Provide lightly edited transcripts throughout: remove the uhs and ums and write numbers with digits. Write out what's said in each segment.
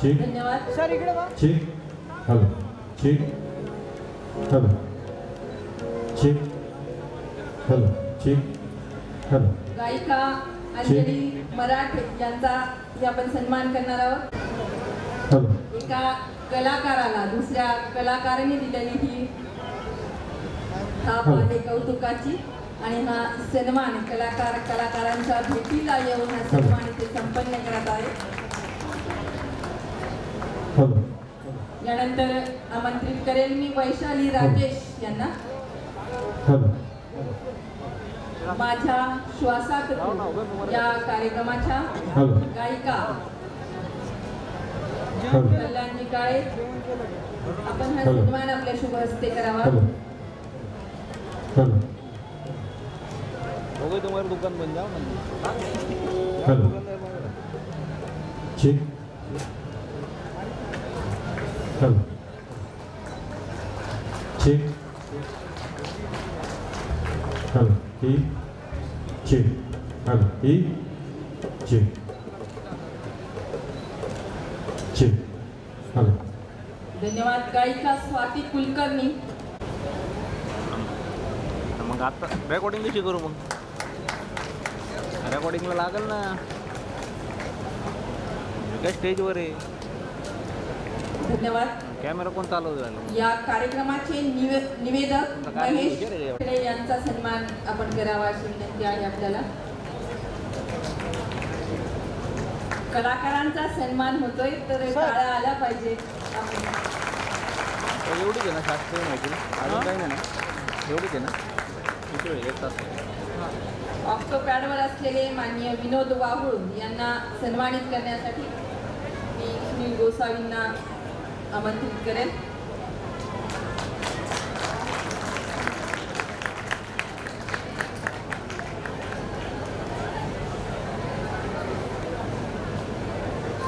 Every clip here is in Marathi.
चेक धन्यवाद सर इकडे बघा. Check hello check hello check hello check hello. गायिका अंजली मराठे यांचा आपण सन्मान करणार आहोत. हॅलो. एका कलाकाराला दुसऱ्या कलाकाराने दिलेली ही थाप आहे कौतुकाची आणि हा सन्मान कलाकारांच्या भेटीला येऊन हा सन्मान इथे संपन्न करत आहे. यानंतर आमंत्रित करेल मी वैशाली राजेश यांना. माझ्या श्वासात या कार्यक्रमाच्या गायिका कल्याणजी काळे आपण हा सन्मान आपल्या शुभ हस्ते करावा. तुम्हारे दुकान बन जाओ चेक हॅलो चेक हॅलो ही चेक हॅलो ही चेक चेक हॅलो. धन्यवाद. गायिका स्वाती कुलकर्णी. मग आता रेकॉर्डिंग कशी करू मग रेकॉर्डिंगला लागेल ना काय स्टेजवर आहे. धन्यवाद. कॅमेरा कोण चालवत राहिला. या कार्यक्रमाचे निवेदक महेश खेडे यांचा सन्मान आपण करावा अशी विनंती आहे आपल्याला. कलाकारांचा सन्मान होतोय तर टाळ्या आल्या पाहिजे. एवढीच आहे ना शास्त्रीय माहिती अजून काही नाही ना एवढीच आहे ना. ऑक्टोपॅडवर असलेले माननीय विनोद वाहुळ यांना सन्मानित करण्यासाठी मी सुनील गोसावींना आमंत्रित करेन.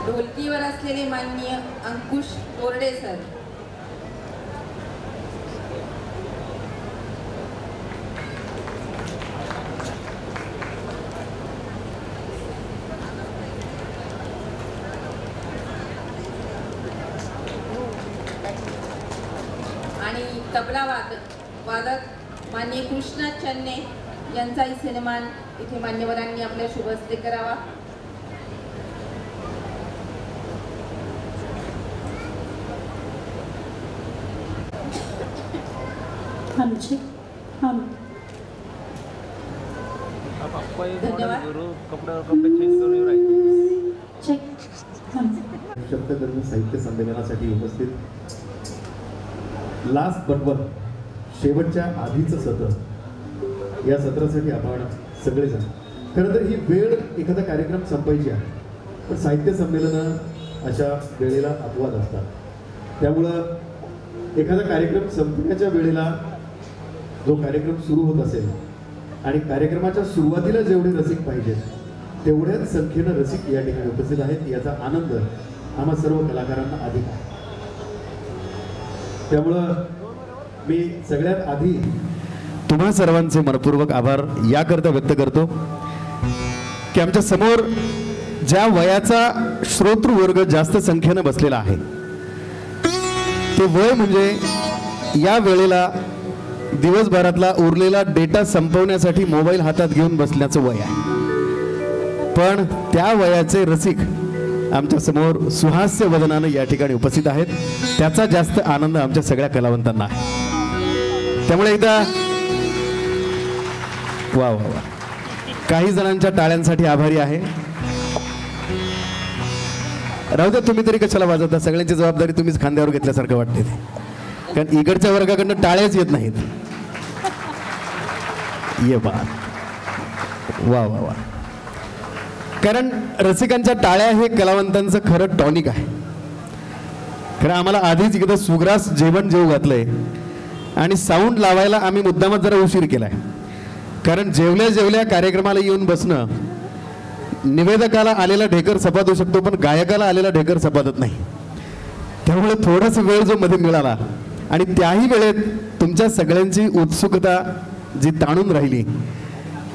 ढोलकीवर असलेले माननीय अंकुश तोरडे सर. आणि तबला वादक माननीय कृष्णा चन्ने यांचाही सन्मान इथे मान्यवरांनी आपल्या शुभ हस्ते करावा. धन्यवाद. कपडे चेंज करून राहील. शब्दकर्मी साहित्य संमेलनासाठी उपस्थित लास्ट बट वन शेवटच्या आधीचं सत्र. या सत्रासाठी आपण सगळेजण खरं तर ही वेळ एखादा कार्यक्रम संपायची आहे पण साहित्य संमेलनं अशा वेळेला अपवाद असतात. त्यामुळं एखादा कार्यक्रम संपण्याच्या वेळेला जो कार्यक्रम सुरू होत असेल आणि कार्यक्रमाच्या सुरुवातीला जेवढे रसिक पाहिजेत तेवढ्याच संख्येनं रसिक या ठिकाणी उपस्थित आहेत याचा आनंद आम्हा सर्व कलाकारांना अधिक आहे. त्यामुळं मी सगळ्यात आधी तुम्हा सर्वांचे मनपूर्वक आभार याकरता व्यक्त करतो की आमच्या समोर ज्या वयाचा श्रोतृवर्ग जास्त संख्येनं बसलेला आहे ते वय म्हणजे या वेळेला दिवसभरातला उरलेला डेटा संपवण्यासाठी मोबाईल हातात घेऊन बसण्याचं वय आहे. पण त्या वयाचे रसिक आमच्या समोर सुहास्य वदनानं या ठिकाणी उपस्थित आहेत. त्याचा जास्त आनंद आमच्या सगळ्या कलावंतांना आहे. त्यामुळे एकदा वा वा वा काही जणांच्या टाळ्यांसाठी आभारी आहे. राहू द्या तुम्ही तरी कशाला वाजवता. सगळ्यांची जबाबदारी तुम्हीच खांद्यावर घेतल्यासारखं वाटते ते. कारण इकडच्या वर्गाकडनं टाळ्याच येत नाहीत. ये बा वा वा वा. कारण रसिकांच्या टाळ्या हे कलावंतांचं खरं टॉनिक आहे. खरं आम्हाला आधीच एकदा सुग्रास जेवण जेवू घातलंय आणि साऊंड लावायला आम्ही मुद्दामच जरा उशीर केलाय. कारण जेवल्या जेवल्या कार्यक्रमाला येऊन बसणं निवेदकाला आलेला ढेकर सपादू शकतो पण गायकाला आलेला ढेकर सपादत नाही. त्यामुळे थोडासा वेळ जो मध्ये मिळाला आणि त्याही वेळेत तुमच्या सगळ्यांची उत्सुकता जी ताणून राहिली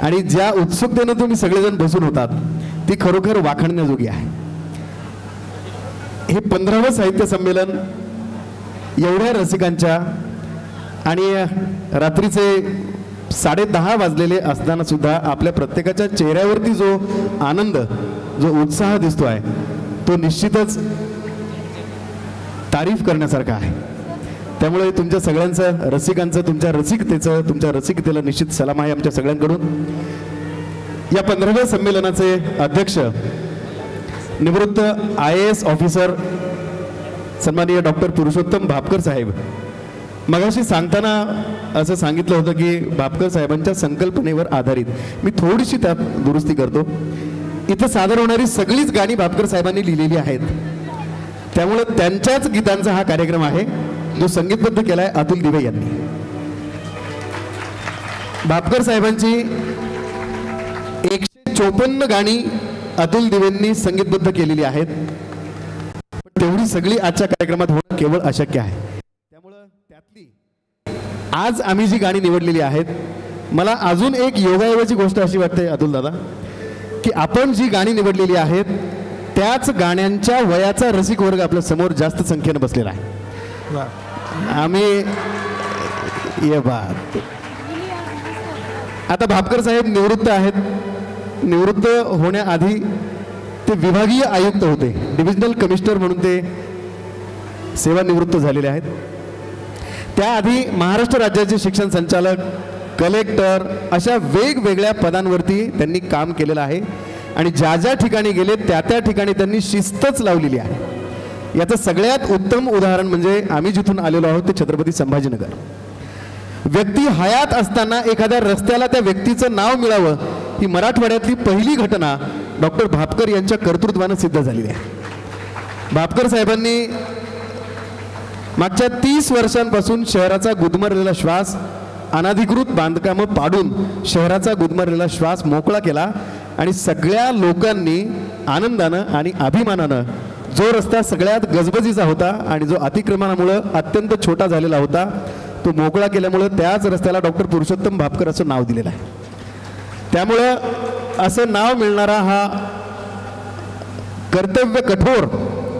आणि ज्या उत्सुकतेनं तुम्ही सगळेजण बसून होतात ती खरोखर वाखणण्याजोगी आहे. हे 15वं साहित्य संमेलन एवढ्या रसिकांच्या आणि रात्रीचे 10:30 वाजलेले असताना सुद्धा आपल्या प्रत्येकाच्या चेहऱ्यावरती जो आनंद, जो उत्साह दिसतो आहे तो निश्चितच तारीफ करण्यासारखा आहे. त्यामुळे तुमच्या सगळ्यांचं, रसिकांचं, तुमच्या रसिकतेला निश्चित सलाम आहे आमच्या सगळ्यांकडून. या 15व्या संमेलनाचे अध्यक्ष निवृत्त IAS ऑफिसर सन्माननीय डॉक्टर पुरुषोत्तम भापकर साहेब. मगाशी सांगताना असं सांगितलं होतं की भापकर साहेबांच्या संकल्पनेवर आधारित. मी थोडीशी त्यात दुरुस्ती करतो. इथं सादर होणारी सगळीच गाणी भापकर साहेबांनी लिहिलेली आहेत. त्यामुळे त्यांच्याच गीतांचा हा कार्यक्रम आहे जो संगीतबद्ध केलाय अतुल दिवे यांनी. भापकर साहेबांची 154 गाणी अतुल दिवेंनी संगीतबद्ध केलेली आहेत. तेवढी सगळी आजच्या कार्यक्रमात होणं केवळ अशक्य आहे. त्यामुळं त्यातली आज आम्ही जी गाणी निवडलेली आहेत, मला अजून एक योगायोगाची गोष्ट अशी वाटते अतुल दादा, की आपण जी गाणी निवडलेली आहेत त्याच गाण्यांच्या वयाचा रसिक वर्ग आपल्या समोर जास्त संख्येने बसलेला आहे. आम्ही ये बात आता भापकर साहेब निवृत्त आहेत. निवृत्त होण्याआधी ते विभागीय आयुक्त होते, डिव्हिजनल कमिशनर म्हणून ते सेवानिवृत्त झालेले आहेत. त्याआधी महाराष्ट्र राज्याचे शिक्षण संचालक, कलेक्टर अशा वेगवेगळ्या पदांवरती त्यांनी काम केलेलं आहे आणि ज्या ज्या ठिकाणी गेले त्या त्या ठिकाणी त्यांनी शिस्तच लावलेली आहे. याचं सगळ्यात उत्तम उदाहरण म्हणजे आम्ही जिथून आलेलो आहोत ते छत्रपती संभाजीनगर. व्यक्ती हयात असताना एखाद्या रस्त्याला त्या व्यक्तीचं नाव मिळावं ही मराठवाड्यातली पहिली घटना डॉक्टर भापकर यांच्या कर्तृत्वानं सिद्ध झालेली आहे. भापकर साहेबांनी मागच्या 30 वर्षांपासून शहराचा गुदमरलेला श्वास, अनाधिकृत बांधकामं पाडून शहराचा गुदमरलेला श्वास मोकळा केला आणि सगळ्या लोकांनी आनंदानं आणि अभिमानानं जो रस्ता सगळ्यात गजबजीचा होता आणि जो अतिक्रमणामुळे अत्यंत छोटा झालेला होता तो मोकळा केल्यामुळे त्याच रस्त्याला डॉक्टर पुरुषोत्तम भापकर असं नाव दिलेलं आहे. त्यामुळं असं नाव मिळणारा हा कर्तव्य कठोर,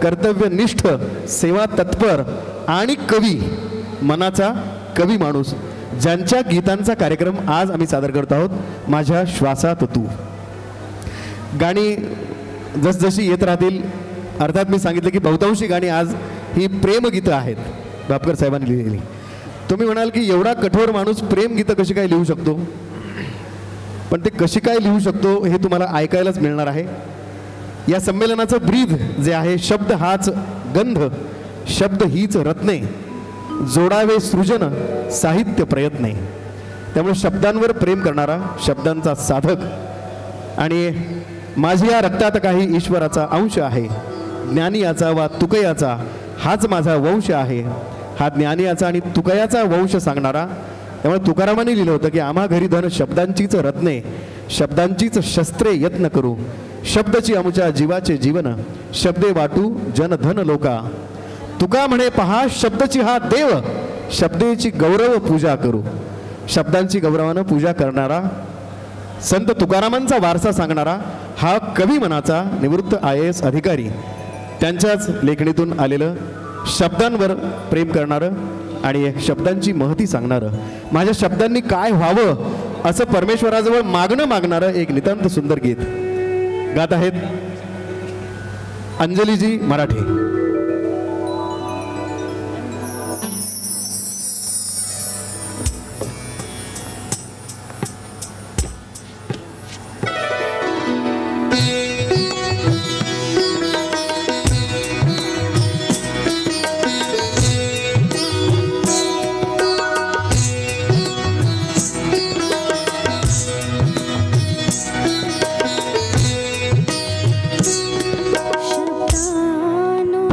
कर्तव्यनिष्ठ, सेवा तत्पर आणि कवी, मनाचा कवी माणूस, ज्यांच्या गीतांचा कार्यक्रम आज आम्ही सादर करत आहोत. माझ्या श्वासात तू गाणी जसजशी येत राहतील. अर्थात मी सांगितलं की बहुतांशी गाणी आज ही प्रेमगीतं आहेत भापकर साहेबांनी लिहिलेली. तुम्ही म्हणाल की एवढा कठोर माणूस प्रेमगीतं कशी काय लिहू शकतो, पण ते कशी काय लिहू शकतो हे तुम्हाला ऐकायलाच मिळणार आहे. या संमेलनाचं ब्रीद जे आहे, शब्द हाच गंध, शब्द हीच रत्ने, जोडावे सृजन साहित्य प्रयत्ने. त्यामुळे शब्दांवर प्रेम करणारा, शब्दांचा साधक आणि माझी या रक्तात काही ईश्वराचा अंश आहे, ज्ञानियाचा वा तुकयाचा हाच माझा वंश आहे, हा ज्ञानियाचा आणि तुकयाचा वंश सांगणारा. त्यामुळे तुकारामांनी लिहिलं होतं की आम्हा घरी धन शब्दांचीच रत्ने, शब्दांचीच शस्त्रे यत्न करू, शब्दची आमच्या जीवाचे जीवन, शब्दे वाटू जन धन लोका. तुका म्हणे पहा शब्दची हा देव, शब्देची गौरव पूजा करू. शब्दांची गौरवानं पूजा करणारा, संत तुकारामांचा वारसा सांगणारा हा कवी मनाचा निवृत्त IAS अधिकारी, त्यांच्याच लेखणीतून आलेलं, शब्दांवर प्रेम करणारं आणि शब्दांची महती सांगणारं, माझ्या शब्दांनी काय व्हावं असं परमेश्वराजवळ मागणारं एक नितांत सुंदर गीत गात आहेत अंजलीजी मराठे. शब्दानो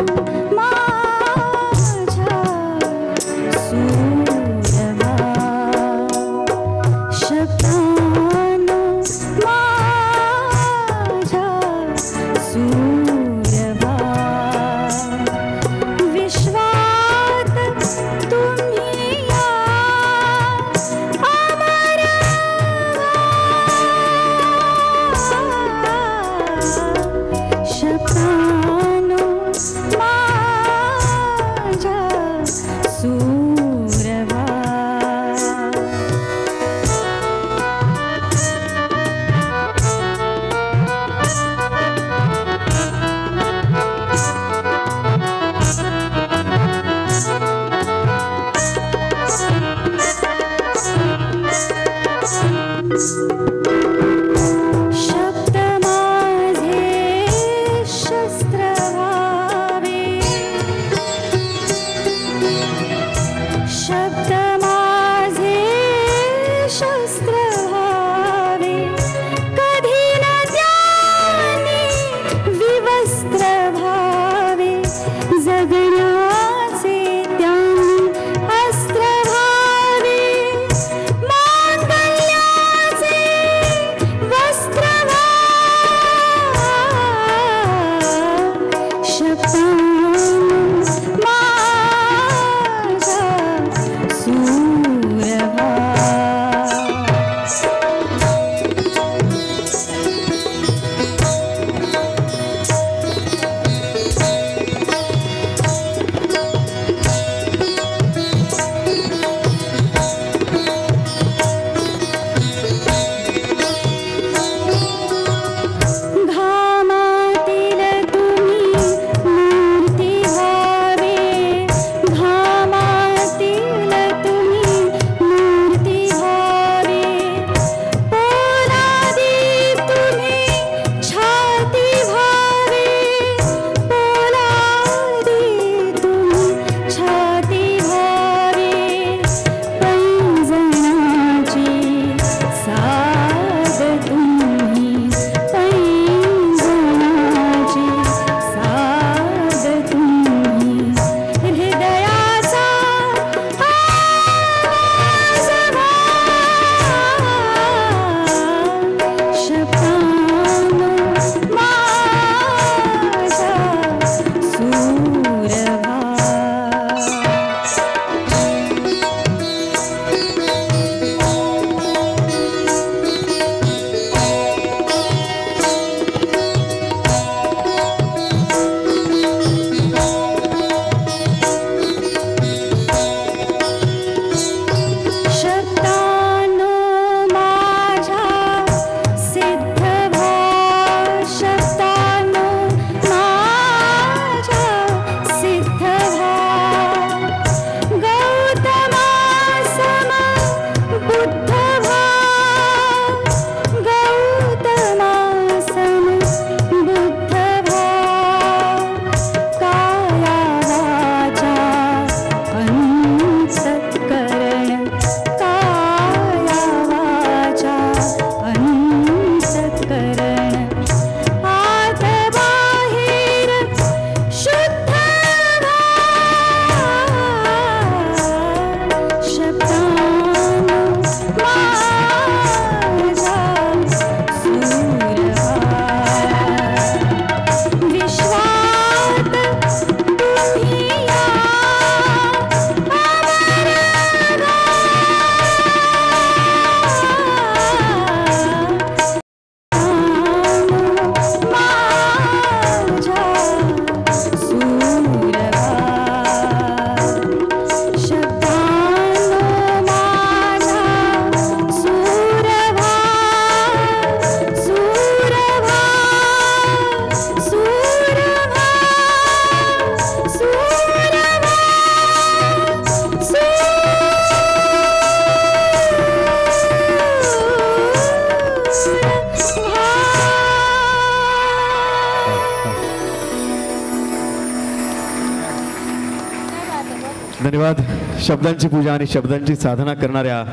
धन्यवाद. शब्दांची पूजा आणि शब्दांची साधना करणाऱ्या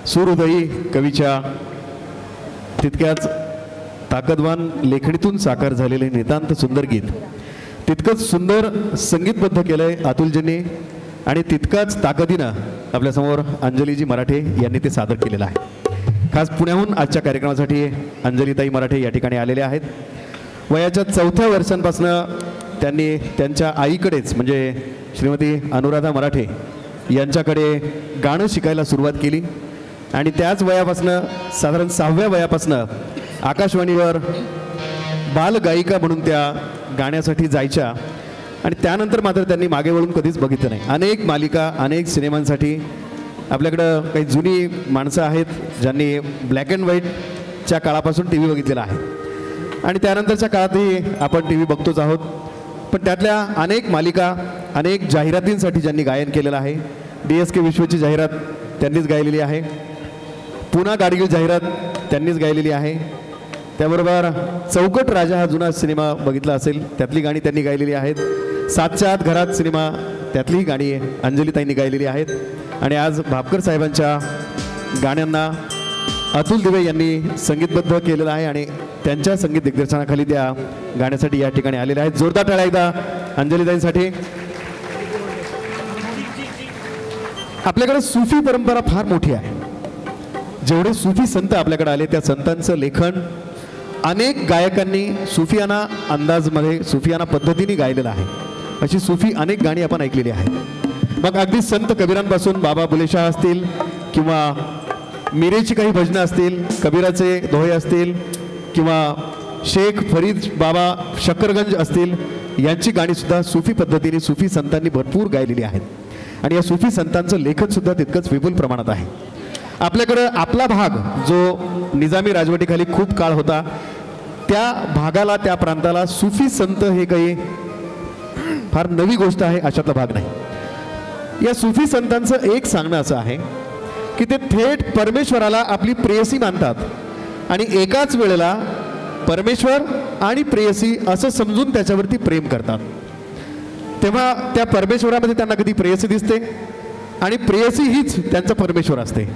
सुहृदयी कवीच्या तितक्याच ताकदवान लेखणीतून साकार झालेले नितांत सुंदर गीत, तितकंच सुंदर संगीतबद्ध केलंय अतुलजींनी आणि तितकाच ताकदीनं आपल्यासमोर अंजलीजी मराठे यांनी ते सादर केलेलं आहे. खास पुण्याहून आजच्या कार्यक्रमासाठी अंजलीताई मराठे या ठिकाणी आलेल्या आहेत. वयाच्या 4थ्या वर्षांपासून त्यांनी त्यांच्या आईकडेच म्हणजे श्रीमती अनुराधा मराठे यांच्याकडे गाणं शिकायला सुरुवात केली आणि त्याच वयापासून साधारण 6व्या वयापासून आकाशवाणीवर बालगायिका म्हणून त्या गाण्यासाठी जायच्या आणि त्यानंतर मात्र त्यांनी मागे वळून कधीच बघितलं नाही. अनेक मालिका, अनेक सिनेमांसाठी आपल्याकडं काही जुनी माणसं आहेत ज्यांनी ब्लॅक अँड व्हाईटच्या काळापासून टी व्ही बघितलेला आहे आणि त्यानंतरच्या काळातही आपण टी व्ही बघतोच आहोत. पण त्यातल्या अनेक मालिका, अनेक जाहिरातींसाठी ज्यांनी गायन केलेलं आहे. DSK विश्वची जाहिरात त्यांनीच गायलेली आहे. पुन्हा गाडगीळ जाहिरात त्यांनीच गायलेली आहे. त्याबरोबर चौकट राजा हा जुना सिनेमा बघितला असेल, त्यातली गाणी त्यांनी गायलेली आहेत. 7च्या आत घरात सिनेमा, त्यातलीही गाणी अंजलीताईंनी गायलेली आहेत. आणि आज भापकर साहेबांच्या गाण्यांना अतुल दिवे यांनी संगीतबद्ध केलेलं आहे आणि त्यांच्या संगीत दिग्दर्शनाखाली त्या गाण्यासाठी या ठिकाणी आलेले आहेत. जोरदार टाळ्या एकदा अंजलीताईंसाठी. आपल्याकडे सुफी परंपरा फार मोठी आहे. जेवढे सुफी संत आपल्याकडे आले त्या संतांचं लेखन अनेक गायकांनी सुफियाना अंदाजमध्ये, सुफियाना पद्धतीने गायलेलं आहे. अशी सुफी अनेक गाणी आपण ऐकलेली आहेत. मग अगदी संत कबीरांपासून बाबा बुलेशाह असतील किंवा मिरेची काही भजनं असतील, कबीराचे दोहे असतील किंवा शेख फरीद बाबा शक्करगंज असतील, यांची गाणीसुद्धा सुफी पद्धतीने सुफी संतांनी भरपूर गायलेली आहेत. आणि या सुफी संतांचं लेखनसुद्धा तितकंच विपुल प्रमाणात आहे. आपल्याकडं आपला भाग जो निजामी राजवटीखाली खूप काळ होता, त्या भागाला, त्या प्रांताला सुफी संत हे काही फार नवी गोष्ट आहे अशातला भाग नाही. या सुफी संतांचं एक सांगणं असं आहे की ते थेट परमेश्वराला आपली प्रेयसी मानतात आणि एकाच वेळेला परमेश्वर आणि प्रेयसी असं समजून त्याच्यावरती प्रेम करतात. तेव्हा त्या परमेश्वरामध्ये त्यांना कधी प्रेयसी दिसते आणि प्रेयसी हीच त्यांचा परमेश्वर असते.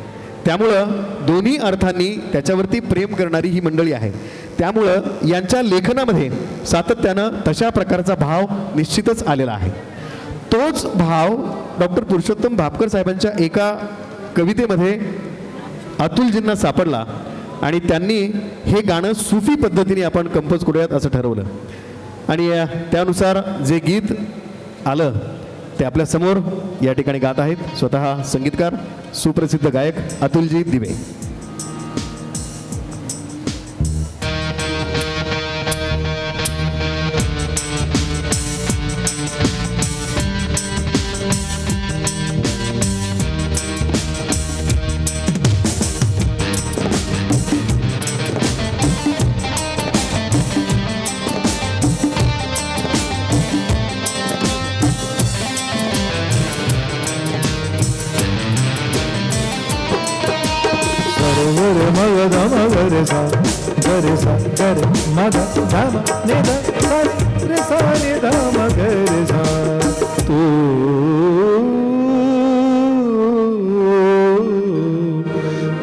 त्यामुळं दोन्ही अर्थांनी त्याच्यावरती प्रेम करणारी ही मंडळी आहे. त्यामुळं यांच्या लेखनामध्ये सातत्यानं तशा प्रकारचा भाव निश्चितच आलेला आहे. तोच भाव डॉक्टर पुरुषोत्तम भापकर साहेबांच्या एका कवितेमध्ये अतुलजींना सापडला आणि त्यांनी हे गाणं सुफी पद्धतीने आपण कंपोज करूयात असं ठरवलं आणि त्यानुसार जे गीत आलं ते आपल्या समोर या ठिकाणी गात आहेत स्वतः संगीतकार सुप्रसिद्ध गायक अतुलजी दिवे.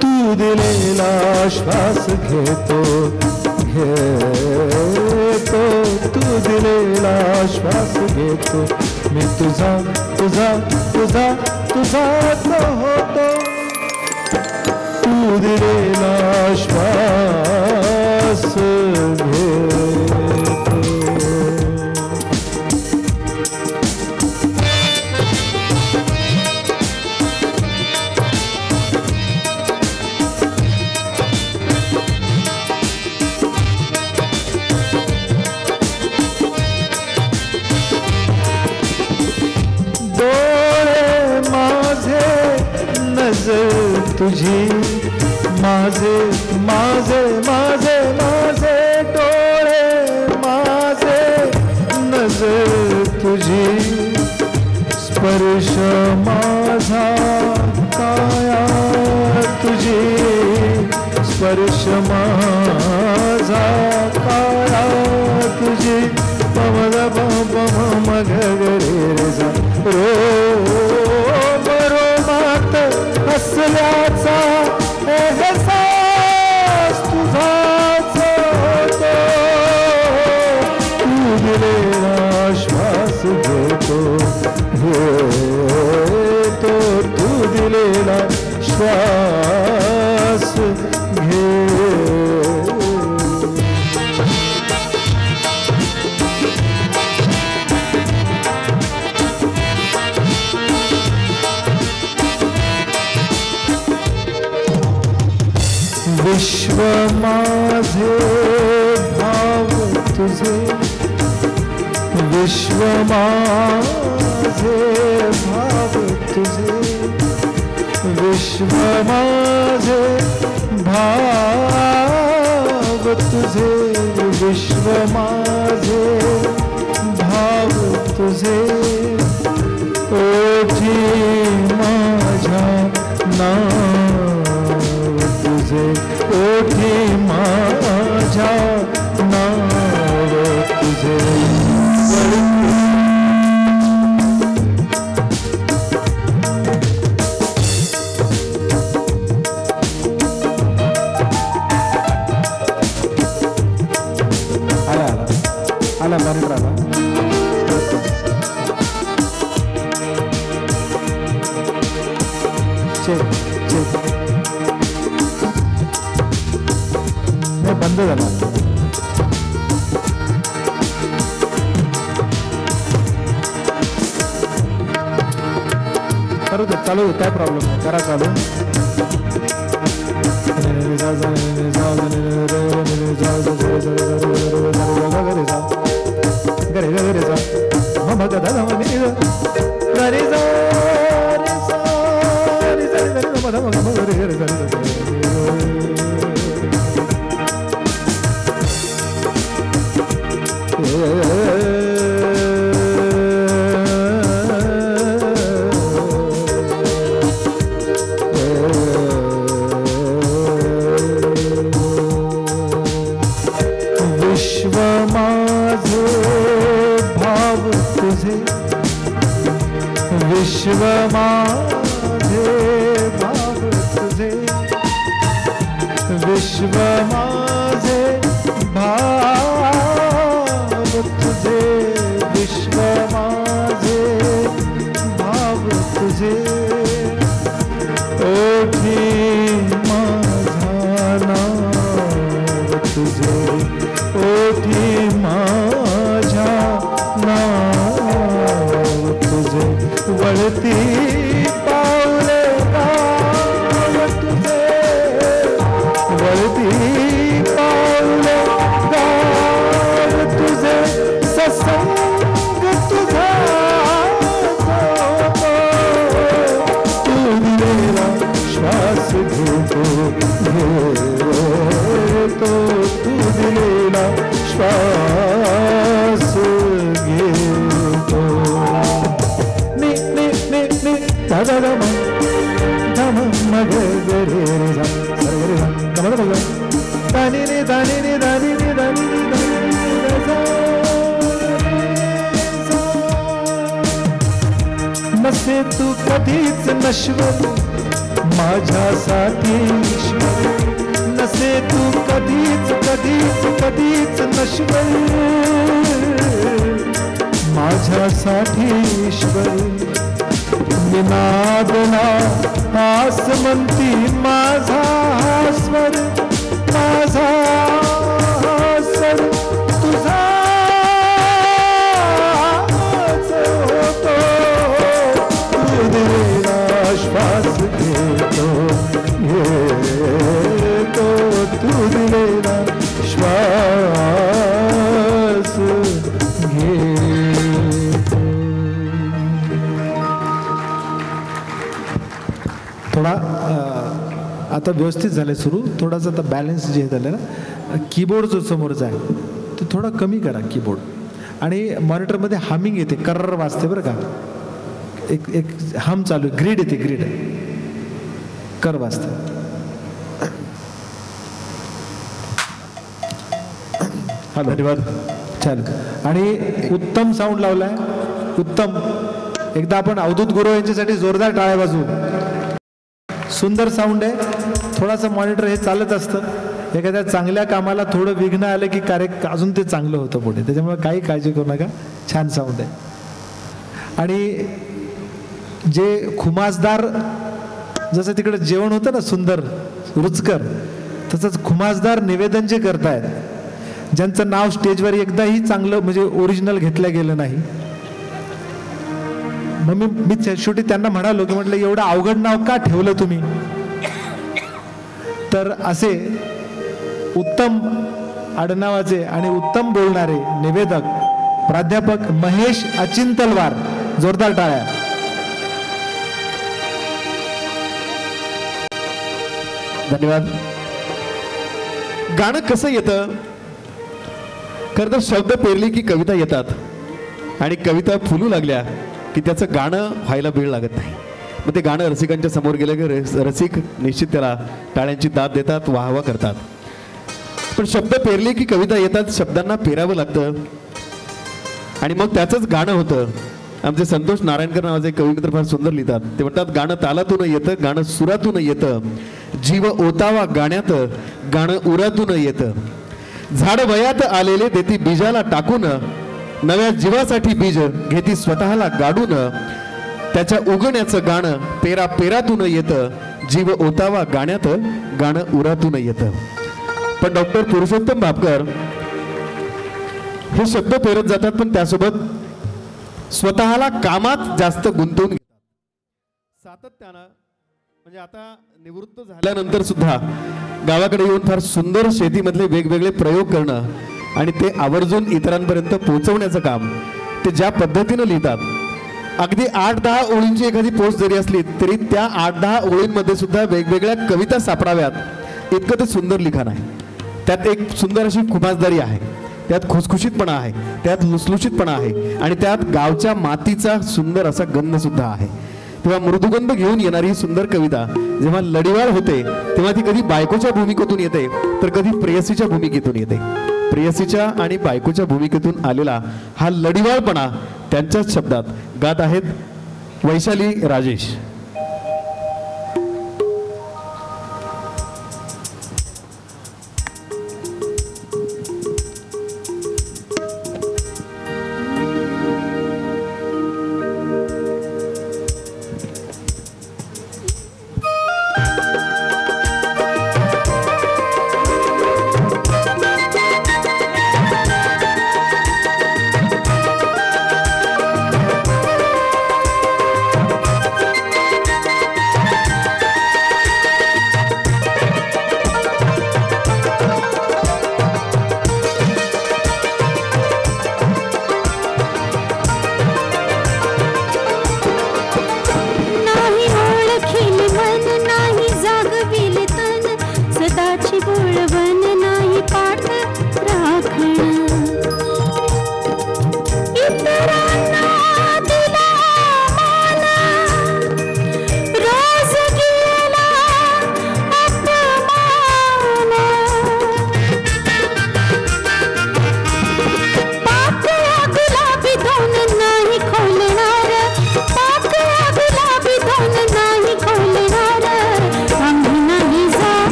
तू दिलेला श्वास घेतो तू दिलेला श्वास घेतो मी तुझा तुझा तुझा तुझाच होतो. तू दिलेला श्वास घेतो. तुझी माझे माझे माझे माझे डोळे माझे नजर तुझी स्पर्श माझा काया तुझी स्पर्श माझा काया तुझी पमद पम मग रे रो घेतो घेतो तू दिलेला श्वास घे विश्व माझे भाव तुझे विश्व माझे भाव तुझे विश्व माझे भाव तुझे विश्व माझे भाव तुझे ओठी माझ्या नाव तुझे ओठी माझ्या नाव तुझे आला मॉनिटर आला चेक चेक नाही बंद झाला करू दे चालू काय प्रॉब्लेम नाही करा चालू विश्व माझे भाव तुझे विश्व माझे भाव तुझे विश्व माझे भाव तुझे विश्व माझे भाव तुझे ओठी माझा नाव तुझे ओठी माझ्या नाव तुझे वळती पावले गाव तुझे वळती पावले गाव तुझे सत्संग तुझा तू दिलेला श्वास घेतो घेतो तू दिलेला श्वास घेतो नि नि नि नि दादा गम धम मग गे रे रे जा सर रे जा कमल बघ दानी नि दानी नि दानी नि दानी नि दानी जा नसे तू कधीच नश्वर माझ्यासाठी ईश्वर नसे तू कधीच कधीच कधीच नश्वर माझ्यासाठी ईश्वर निनादना आसमंती माझा स्वर माझा स्वर तुझा होतो तू दिलेला श्वास घेतो घेतो तू दिलेला श्वास घेतो थोडा आता व्यवस्थित झालं सुरू थोडासा आता बॅलन्स जे झालं ना कीबोर्ड जो समोरचा आहे तो थोडा कमी करा कीबोर्ड आणि मॉनिटरमध्ये हामिंग येते कर्र वाजते बरं का एक एक हम चालू आहे ग्रीड येते ग्रीड कर वाजते धन्यवाद छान आणि उत्तम साऊंड लावलाय उत्तम एकदा आपण अवधूत गुरु यांच्यासाठी जोरदार टाळ्या वाजवू सुंदर साऊंड आहे थोडासा मॉनिटर हे चालत असतं एखाद्या चांगल्या कामाला थोडं विघ्न आलं की कार्य अजून ते चांगलं होतं पुढे त्याच्यामुळे काही काळजी करू नका छान साऊंड आहे आणि जे खुमासदार, जसं तिकडे जेवण होतं ना सुंदर रुचकर, तसंच खुमासदार निवेदन जे करतायत, ज्यांचं नाव स्टेजवर एकदाही चांगलं म्हणजे ओरिजिनल घेतलं गेलं नाही, मग मी शेवटी त्यांना म्हणालो की म्हटलं एवढं अवघड नाव का ठेवलं तुम्ही. तर असे उत्तम आडनावाचे आणि उत्तम बोलणारे निवेदक प्राध्यापक महेश अचिंतलवार, जोरदार टाळ्या. धन्यवाद. गाणं कसं येतं, खरं तर शब्द पेरली की कविता येतात, आणि कविता फुलू लागल्या की त्याचं गाणं व्हायला वेळ लागत नाही. मग ते गाणं रसिकांच्या समोर गेलं की रसिक निश्चित त्याला टाळ्यांची दाद देतात, वाहवा करतात. पण शब्द पेरले की कविता येतात, शब्दांना पेरावं लागतं आणि मग त्याचंच गाणं होतं. आमचे संतोष नारायणकर नावाचे कविमित्र फार सुंदर लिहितात. ते म्हणतात, गाणं तालातून येतं, गाणं सुरातून येतं, जीव ओतावा गाण्यात, गाणं उरातून येतं. झाड वयात आलेले देती बीजाला टाकून, नव्या जीवासाठी बीज घेती स्वतःला गाडून. त्याच्या उगण्याचं गाणं पेरा पेरातून येतं, जीव ओतावा गाण्यात, गाणं उरातून येतं. पण डॉक्टर पुरुषोत्तम भापकर हे शब्द पेरत जातात, पण त्यासोबत स्वतःला कामात जास्त गुंतवून घेतात सातत्यानं. म्हणजे आता निवृत्त झाल्यानंतर सुद्धा गावाकडे येऊन फार सुंदर शेतीमधले वेगवेगळे प्रयोग करणं आणि ते आवर्जून इतरांपर्यंत पोहोचवण्याचं काम ते ज्या पद्धतीनं लिहितात. अगदी 8-10 ओळींची एखादी पोस्ट जरी असली तरी त्या 8-10 ओळींमध्ये सुद्धा वेगवेगळ्या कविता सापडाव्यात इतकं ते सुंदर लिखाण आहे. त्यात एक सुंदर अशी खुमासदारी आहे, त्यात खुसखुशीतपणा आहे, त्यात लुसलुशीतपणा आहे आणि त्यात गावच्या मातीचा सुंदर असा गंध सुद्धा आहे. तेव्हा मृदुगंध घेऊन येणारी ही सुंदर कविता जेव्हा लढीवाळ होते तेव्हा ती कधी बायकोच्या भूमिकेतून येते तर कधी प्रेयसीच्या भूमिकेतून येते. प्रेयसीच्या आणि बायकोच्या भूमिकेतून आलेला हा लढीवाळपणा त्यांच्याच शब्दात गात आहेत वैशाली राजेश.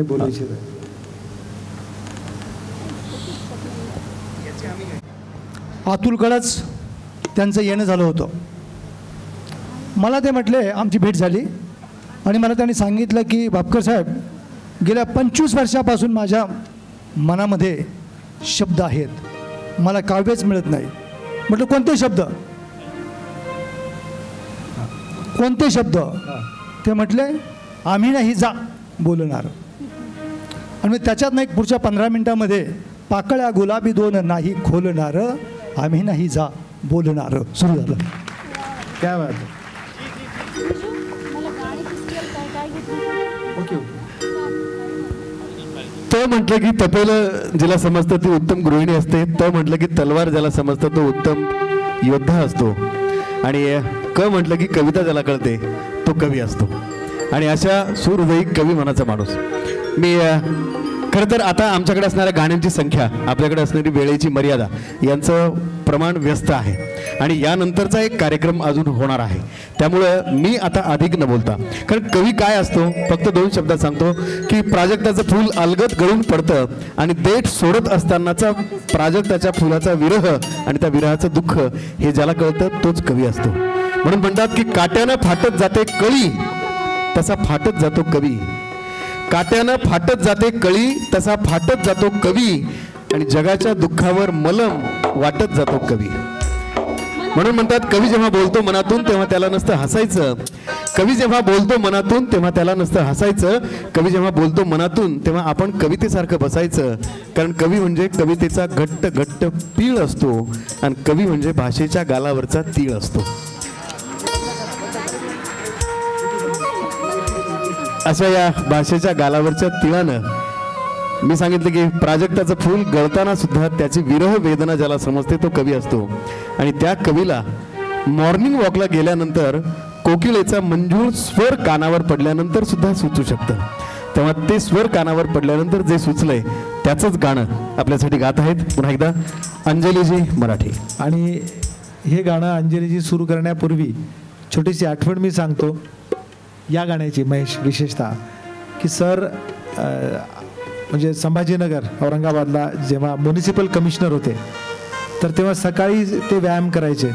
काही बोलू इच्छित आहे? अतुलकडंच त्यांचं येणं झालं होतं. मला ते म्हटले, आमची भेट झाली आणि मला त्यांनी सांगितलं की भापकर साहेब, गेल्या 25 वर्षापासून माझ्या मनामध्ये शब्द आहेत, मला काव्यच मिळत नाही. म्हटलं कोणते शब्द? कोणते शब्द? ते म्हटले आम्ही नाही जा बोलणार. आणि मी त्याच्यात एक पुढच्या 15 मिनिटामध्ये पाकळ्या गुलाबी दोन नाही खोलणार, आम्ही नाही जा बोलणार सुरू झालं. काय बात आहे. Okay okay. तो म्हटलं की तपेलं ज्याला समजतं ती उत्तम गृहिणी असते. तो म्हटलं की तलवार ज्याला समजतं तो उत्तम योद्धा असतो. आणि क म्हटलं की कविता ज्याला कळते तो कवी असतो. आणि अशा सुहृदयी कवी मनाचा माणूस. मी खरं तर आता आमच्याकडे असणाऱ्या गाण्यांची संख्या, आपल्याकडे असणारी वेळेची मर्यादा यांचं प्रमाण व्यस्त आहे आणि यानंतरचा एक कार्यक्रम अजून होणार आहे. त्यामुळं मी आता अधिक न बोलता, कारण कवी काय असतो फक्त 2 शब्दात सांगतो की प्राजक्ताचं फूल अलगद गळून पडतं आणि देठ सोडत असतानाचा प्राजक्ताच्या फुलाचा विरह आणि त्या विरहाचं दुःख हे ज्याला कळतं तोच कवी असतो. म्हणून म्हणतात की काट्यानं फाटत जाते कळी तसा फाटत जातो कवी. काट्यानं फाटत जाते कळी तसा फाटत जातो कवी आणि जगाच्या दुःखावर मलम वाटत जातो कवी. म्हणून म्हणतात कवी जेव्हा बोलतो मनातून तेव्हा त्याला नसतं हसायचं. कवी जेव्हा बोलतो मनातून तेव्हा त्याला नसतं हसायचं. कवी जेव्हा बोलतो मनातून तेव्हा आपण कवितेसारखं बसायचं. कारण कवी म्हणजे कवितेचा घट्ट घट्ट पीळ असतो आणि कवी म्हणजे भाषेच्या गालावरचा तीळ असतो. अशा या भाषेच्या गालावरच्या तिळानं मी सांगितलं की प्राजक्ताचं फूल गळताना सुद्धा त्याची विरह वेदना ज्याला समजते तो कवी असतो. आणि त्या कवीला मॉर्निंग वॉकला गेल्यानंतर कोकिळेचा मंजूळ स्वर कानावर पडल्यानंतर सुद्धा सुचू शकतं. तेव्हा ते स्वर कानावर पडल्यानंतर जे सुचलंय त्याचंच गाणं आपल्यासाठी गात आहेत पुन्हा एकदा अंजलीजी मराठी. आणि हे गाणं अंजलीजी सुरू करण्यापूर्वी छोटीशी आठवण मी सांगतो या गाण्याची, महेश, विशेषतः की सर म्हणजे संभाजीनगर औरंगाबादला जेव्हा म्युनिसिपल कमिशनर होते तर तेव्हा सकाळी ते व्यायाम करायचे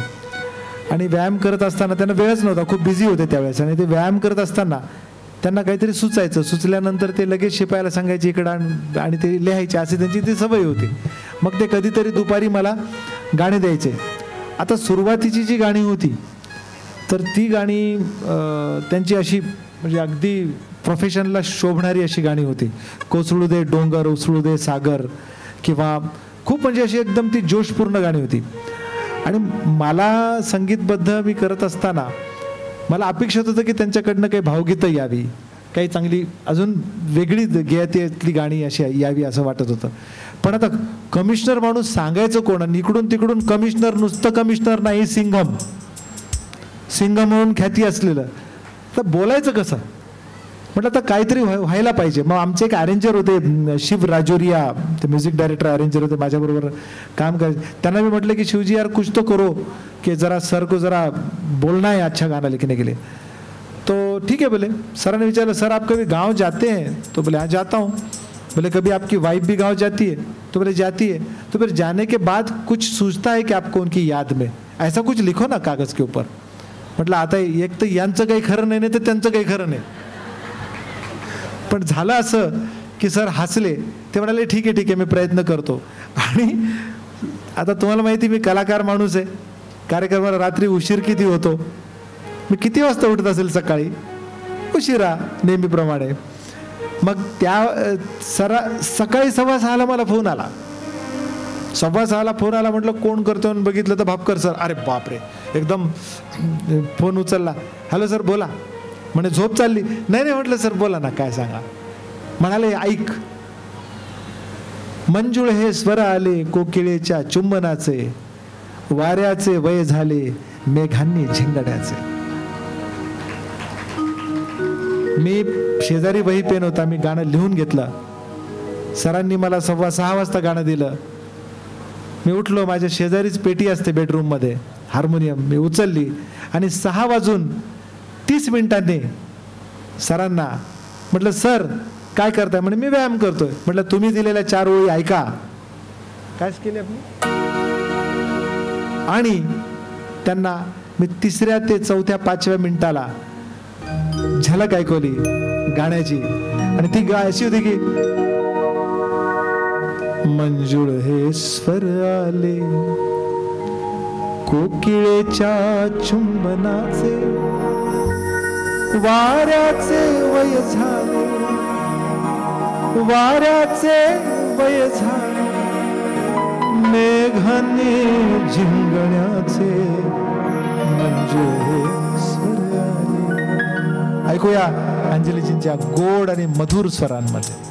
आणि व्यायाम करत असताना त्यांना वेळच नव्हता, खूप बिझी होते त्यावेळेस. आणि ते व्यायाम करत असताना त्यांना काहीतरी सुचायचं, सुचल्यानंतर ते लगेच शिपायाला सांगायचे इकडं आणि ते लिहायचे, अशी त्यांची ती सवय होती. मग ते कधीतरी दुपारी मला गाणी द्यायचे. आता सुरुवातीची जी गाणी होती तर ती गाणी त्यांची अशी म्हणजे अगदी प्रोफेशनला शोभणारी अशी गाणी होती. कोसळू दे डोंगर उसळू दे सागर, किंवा खूप म्हणजे अशी एकदम ती जोशपूर्ण गाणी होती. आणि मला संगीतबद्ध मी करत असताना मला अपेक्षित होतं की त्यांच्याकडनं काही भावगीतं यावी, काही चांगली अजून वेगळी गेयतेतली गाणी अशी यावी असं वाटत होतं. पण आता कमिशनर माणूस सांगायचं कोण? आणि इकडून तिकडून कमिशनर, नुसतं कमिशनर नाही, सिंघम, सिंघम म्हणून ख्याती असलेलं, तर बोलायचं कसं? म्हटलं तर काहीतरी व्हायला पाहिजे. मग आमचे एक अरेंजर होते शिव राजोरिया, ते म्युझिक डायरेक्टर अरेंजर होते, माझ्याबरोबर काम करायचे. त्यांना मी म्हटलं की शिवजी यार कुछ तो करो कि जरा सर को जरा बोलना है अच्छा गाना लिखने के लिए. तो ठीक है बोले. सर ने विचारा सर आप कभी गाँव जाते हैं? तो बोले हाँ जाता हूँ. बोले कभी आपकी वाइफ भी गाँव जाती है? तो बोले जाती है. तो फिर जाने के बाद कुछ सूझता है कि आपको उनकी याद में, ऐसा कुछ लिखो ना कागज के ऊपर. म्हटलं आता एक तर यांचं काही खरं नाही तर त्यांचं काही खरं नाही. पण झालं असं की सर हसले. ते म्हणाले ठीक आहे मी प्रयत्न करतो. आणि आता तुम्हाला माहिती मी कलाकार माणूस आहे. कार्यक्रमाला रात्री उशीर किती होतो, मी किती वाजता उठत असेल सकाळी? उशिरा नेहमीप्रमाणे. मग त्या सकाळी 6:15 मला फोन आला. 6:15 फोन आला. म्हटलं कोण करतो? बघितलं तर भापकर सर. अरे बापरे, एकदम फोन उचलला. हॅलो सर बोला. म्हणे झोप चालली? नाही म्हटलं सर बोला ना, काय सांगा. म्हणाले ऐक, मंजुळ हे स्वर आले कोकिळेच्या चुंबनाचे, वाऱ्याचे वय झाले मेघांनी झिंगण्याचे. मी शेजारी वही पेन होता, मी गाणं लिहून घेतलं. सरांनी मला 6:15 वाजता गाणं दिलं. मी उठलो, माझ्या शेजारीच पेटी असते बेडरूममध्ये, हार्मोनियम मी उचलली आणि 6:30 सरांना म्हटलं सर काय करताय? म्हणे मी व्यायाम करतोय. म्हटलं तुम्ही दिलेल्या 4 ओळी ऐका. कायच केले आपली. आणि त्यांना मी 3ऱ्या ते 4थ्या 5व्या मिनिटाला झलक ऐकवली गाण्याची. आणि ती अशी होती की मंजुळ हे स्वर आले कोकिळेच्या चुंबनाचे, वाऱ्याचे वय झाले, वाऱ्याचे वय झाले, मेघाने झिंगण्याचे, मंजुळ हे स्वर आले. ऐकूया अंजलीजींच्या गोड आणि मधुर स्वरांमध्ये.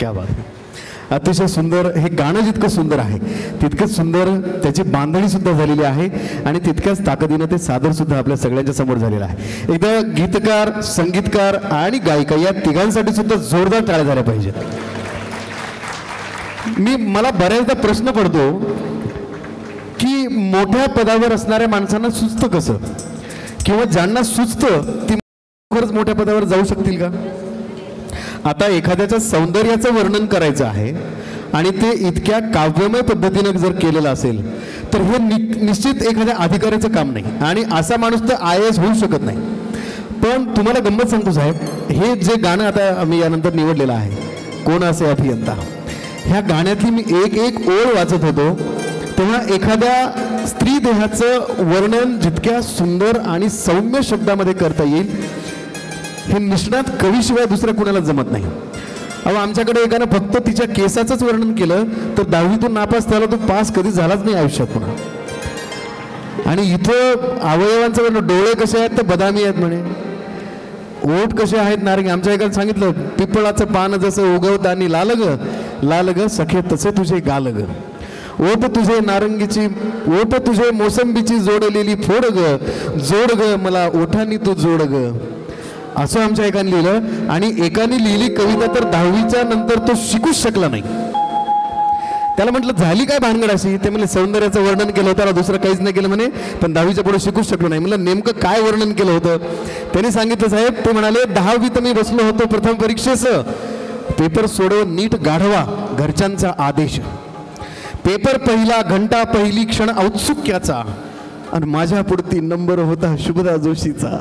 क्या बात आहे. अतिशय सुंदर. हे गाणं जितकं सुंदर आहे तितकंच सुंदर त्याची बांधणी सुद्धा झालेली आहे आणि तितक्याच ताकदीनं ते सादर सुद्धा आपल्या सगळ्यांच्या समोर झालेलं आहे. एकदा गीतकार, संगीतकार आणि गायिका या तिघांसाठी सुद्धा जोरदार टाळ्या झाल्या पाहिजेत. मला बऱ्याचदा प्रश्न पडतो की मोठ्या पदावर असणाऱ्या माणसांना सुचतं कसं, किंवा ज्यांना सुचतं ती खरंच मोठ्या पदावर जाऊ शकतील का. आता एखाद्याच्या सौंदर्याचं वर्णन करायचं आहे आणि ते इतक्या काव्यमय पद्धतीनं जर केलेलं असेल तर हे निश्चित एखाद्या अधिकाऱ्याचं काम नाही आणि असा माणूस तर IAS होऊ शकत नाही. पण तुम्हाला गंमत सांगतो साहेब, हे जे गाणं आता मी यानंतर निवडलेलं आहे, कोण असे अभियंता, ह्या गाण्यातली मी एक एक ओळ वाचत होतो तेव्हा एखाद्या स्त्री देहाचं वर्णन जितक्या सुंदर आणि सौम्य शब्दामध्ये करता येईल हे निष्णात कवीशिवाय दुसऱ्या कुणाला जमत नाही. अहो, आमच्याकडे एकानं फक्त तिच्या केसाचंच वर्णन केलं तर 10वीतून नापास झाला, तो पास कधी झालाच नाही आयुष्यात पुन्हा. आणि इथं अवयवांचं वर्णन, डोळे कसे आहेत तर बदामी आहेत म्हणे, ओठ कसे आहेत नारंगी. आमच्या एकाने सांगितलं, पिपळाचं पान जसं उगवतानी लाल ग सखे तसे तुझे गाल ग, ओठ तुझे नारंगीची, ओठ तुझे मोसंबीची जोडलेली फोड ग मला ओठांनी तू जोड ग, असं आमच्या एकाने लिहिलं. आणि एकाने लिहिली कविता तर 10वीच्या नंतर तो शिकूच शकला नाही. त्याला म्हटलं झाली काय भानगड अशी, ते म्हणजे सौंदर्याचं वर्णन केलं होतं, दुसरं काहीच नाही केलं म्हणे, पण 10वीच्या पुढे शिकूच शकलो नाही. म्हणलं नेमकं काय वर्णन केलं होतं. त्यांनी सांगितलं साहेब, ते म्हणाले 10वीत मी बसलो होतो प्रथम परीक्षेचं, पेपर सोडव नीट गाढवा घरच्यांचा आदेश, पेपर पहिला घंटा पहिली क्षण औत्सुक्याचा आणि माझ्या पुढती नंबर होता शुभदा जोशीचा,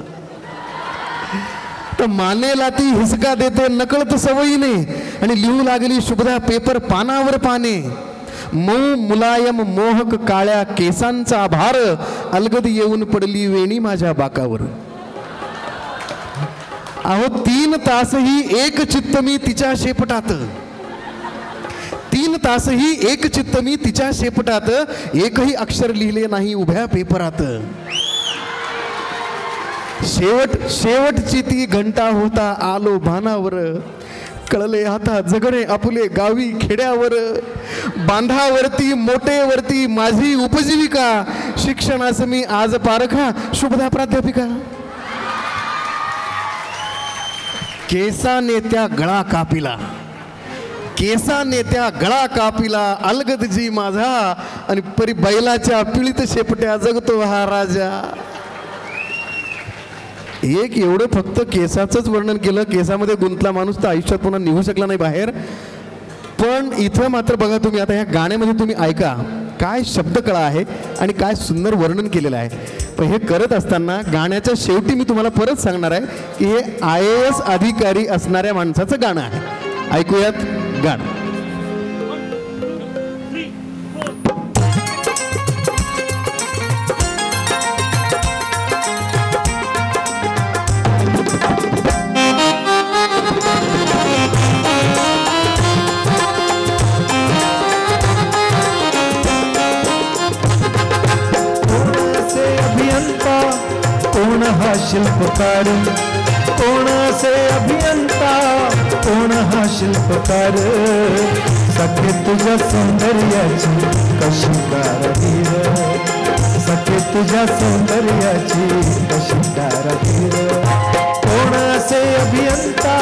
तर मानेला ती हिसका देते नकळत सवयीने आणि लिहू लागली शुभदा पेपर पानावर पाने, मऊ मुलायम मोहक काळ्या केसांचा आभार अलगद येऊन पडली वेणी माझ्या बाकावर. अहो 3 तासही एक चित्त मी तिच्या शेपटात, 3 तासही एक चित्त मी तिच्या शेपटात, एकही अक्षर लिहिले नाही उभ्या पेपरात. शेवटची ती घंटा होता आलो भानावर, कळले आता जगणे आपुले गावी खेड्यावर, बांधावरती मोठेवरती माझी उपजीविका, शिक्षणास मी आज पारखा शुभदा प्राध्यापिका. केसाने त्या गळा कापिला, केसाने त्या गळा कापिला अलगदजी माझा आणि परी बैलाच्या पिळीत शेपट्या जगतो हा राजा. एक एवढं फक्त केसाचंच वर्णन केलं, केसामध्ये गुंतला माणूस तर आयुष्यात पुन्हा निघू शकला नाही बाहेर. पण इथं मात्र बघा तुम्ही, आता ह्या गाण्यामध्ये तुम्ही ऐका काय शब्दकळा आहे आणि काय सुंदर वर्णन केलेलं आहे. पण हे करत असताना गाण्याच्या शेवटी मी तुम्हाला परत सांगणार आहे की हे IAS अधिकारी असणाऱ्या माणसाचं गाणं आहे. ऐकूयात गाणं. कोण हा शिल्पकार, कोण असे अभियंता, कोण हा शिल्पकार, सखे तुझ्या सौंदर्याची कशी कारागीर, सखे तुझ्या सौंदर्याची कशी कारागीर. कोण असे अभियंता,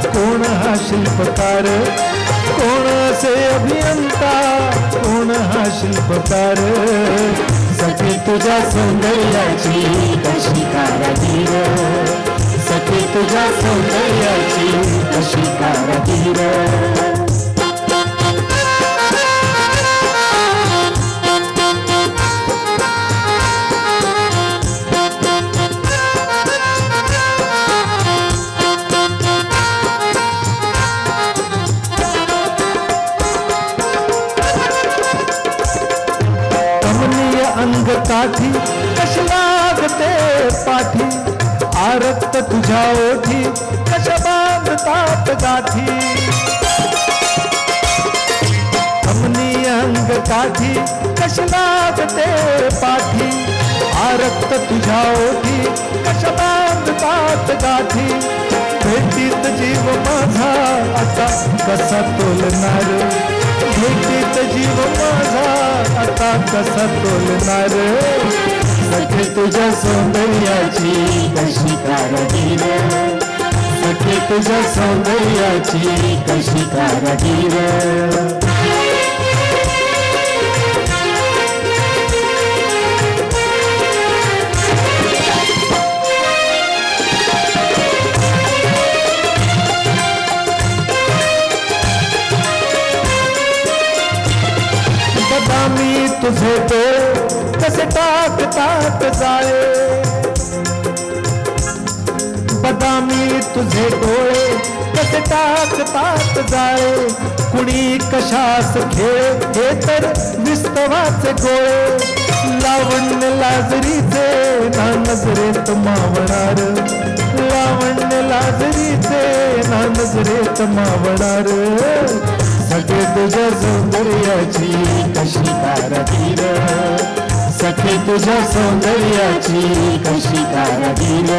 कोण हा शिल्पकार, कोण असे अभियंता, कोण हा शिल्पकार, सखे तुझ्या सौंदर्याची कशी कारागीर, सखे तुझ्या सौंदर्याची कशी कारागीर. अंग काठी कशी लागते पाठी, आरक्त तुझ्या ओठी कशा बांधतात गाठी. कमनीय अंग काठी कशी लागते पाठी, आरक्त तुझ्या ओठी कशा बांधतात गाठी. भेटीत जीव माझा आता कसा तोलणार, भेटीत जीव माझा आता कसा तोलणार. सखे तुझ्या सौंदर्याची कशी कारागीर, सखे तुझ्या सौंदर्याची कशी कारागीर. बदामी तुझे डोळे कसे टाकतात जाळे, बदामी तुझे डोळे कसे टाकतात जाळे. कुणी कशास खेळ हे तर विस्तवाचे गोळे, लावण्य लाजरीचे ना नजरेत मावणार, लावण्य लाजरीचे ना नजरेत मावणार. सखे तुझ्या सौंदर्याची कशी कारागीर, सखे तुझ्या सौंदर्याची कशी कारागीर.